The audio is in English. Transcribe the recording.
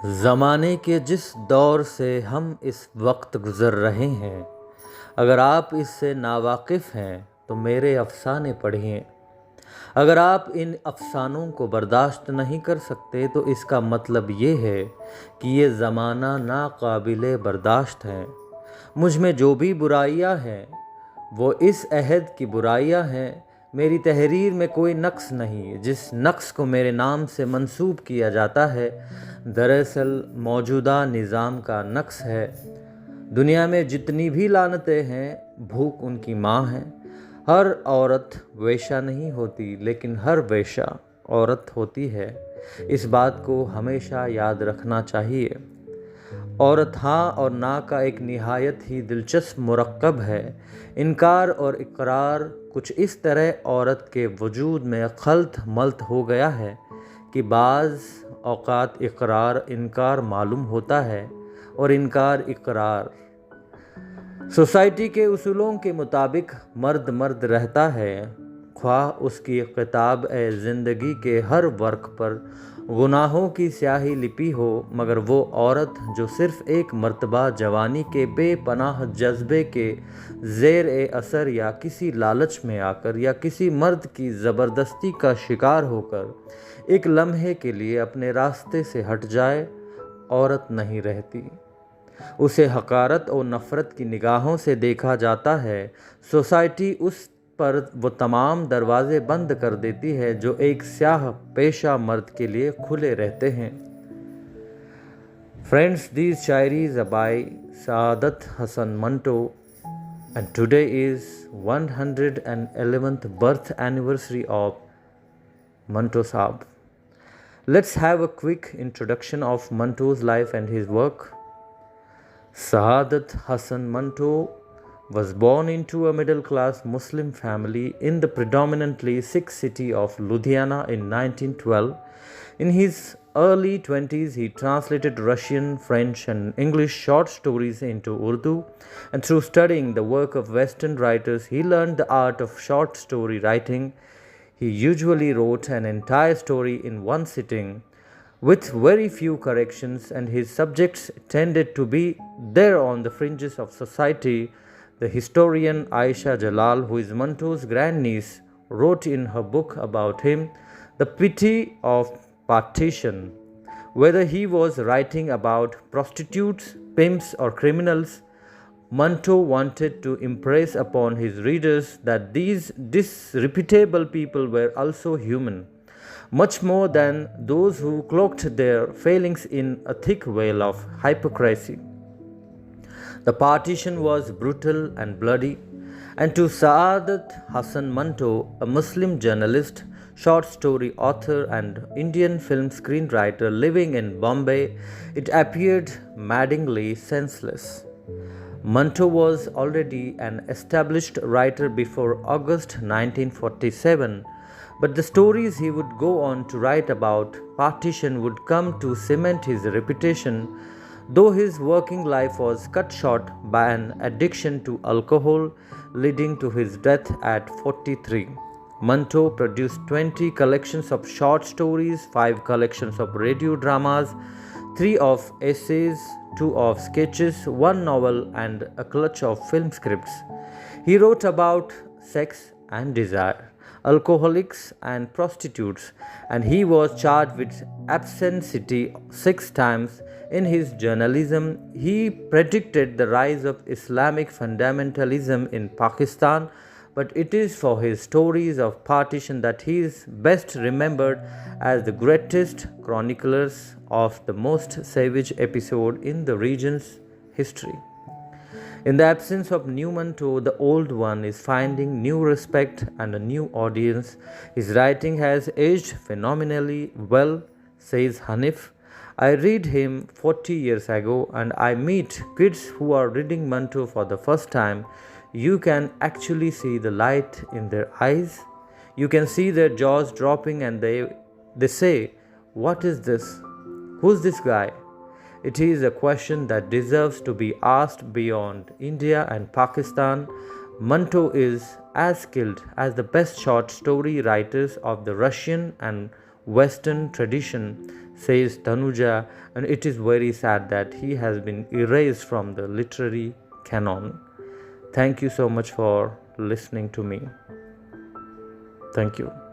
ज़माने के जिस दौर से हम इस वक्त गुज़र रहे हैं, अगर आप इससे नावाकिफ़ हैं तो मेरे अफ़साने पढ़िए। अगर आप इन अफ़सानों को बर्दाश्त नहीं कर सकते तो इसका मतलब ये है कि ये ज़माना नाकाबिले बर्दाश्त है। मुझ में जो भी बुराइयां हैं वो इस अहद की बुराइयां हैं। मेरी तहरीर में कोई नक्स नहीं। जिस नक्स को मेरे नाम से मंसूब किया जाता है दरअसल मौजूदा निज़ाम का नक्स है। दुनिया में जितनी भी लानतें हैं भूख उनकी माँ है। हर औरत वेश्या नहीं होती लेकिन हर वेश्या औरत होती है। इस बात को हमेशा याद रखना चाहिए। औरत हाँ और ना का एक निहायत ही दिलचस्प मुरक्कब है। इनकार और इकरार कुछ इस तरह औरत के वजूद में खल्त मल्त हो गया है कि बाज़ औक़ात इकरार इनकार मालूम होता है और इनकार इकरार। सोसाइटी के उसूलों के मुताबिक मर्द मर्द रहता है, ख्वाह उसकी किताब ए ज़िंदगी के हर वर्क पर गुनाहों की स्याही लिपि हो, मगर वो औरत जो सिर्फ़ एक मर्तबा जवानी के बेपनाह जज्बे के ज़ेर ए असर या किसी लालच में आकर या किसी मर्द की ज़बरदस्ती का शिकार होकर एक लम्हे के लिए अपने रास्ते से हट जाए, औरत नहीं रहती। उसे हकारत और नफ़रत की निगाहों से देखा जाता है। सोसाइटी उस पर वो तमाम दरवाज़े बंद कर देती है जो एक स्याह पेशा मर्द के लिए खुले रहते हैं। Friends, these shayaris are by sahadat Hassan Manto and today is 111th birth anniversary of Manto Saab. Let's have a quick introduction of Manto's life and his work. Sahadat Hassan Manto was born into a middle-class Muslim family in the predominantly Sikh city of Ludhiana in 1912. In his early 20s, he translated Russian, French, and English short stories into Urdu, and through studying the work of Western writers, he learned the art of short story writing. He usually wrote an entire story in one sitting, with very few corrections, and his subjects tended to be there on the fringes of society. The historian Aisha Jalal, who is Manto's grandniece, wrote in her book about him, The Pity of Partition. Whether he was writing about prostitutes, pimps, or criminals, Manto wanted to impress upon his readers that these disreputable people were also human, much more than those who cloaked their failings in a thick veil of hypocrisy. The partition was brutal and bloody, and to Sahadat Hassan Manto, a Muslim journalist, short story author, and Indian film screenwriter living in Bombay, it appeared maddeningly senseless. Manto was already an established writer before August 1947, but the stories he would go on to write about partition would come to cement his reputation, though his working life was cut short by an addiction to alcohol, leading to his death at 43. Manto produced 20 collections of short stories, 5 collections of radio dramas, 3 of essays, 2 of sketches, 1 novel, and a clutch of film scripts. He wrote about sex and desire, alcoholics and prostitutes, and he was charged with absentee 6 times. In his journalism, he predicted the rise of Islamic fundamentalism in Pakistan, but it is for his stories of partition that he is best remembered as the greatest chroniclers of the most savage episode in the region's history. In the absence of new Manto, the old one is finding new respect and a new audience. His writing has aged phenomenally well, says Hanif. I read him 40 years ago and I meet kids who are reading Manto for the first time. You can actually see the light in their eyes. You can see their jaws dropping and they say, "What is this? Who's this guy?" It is a question that deserves to be asked beyond India and Pakistan. Manto is as skilled as the best short story writers of the Russian and Western tradition, says Tanuja, and it is very sad that he has been erased from the literary canon. Thank you so much for listening to me. Thank you.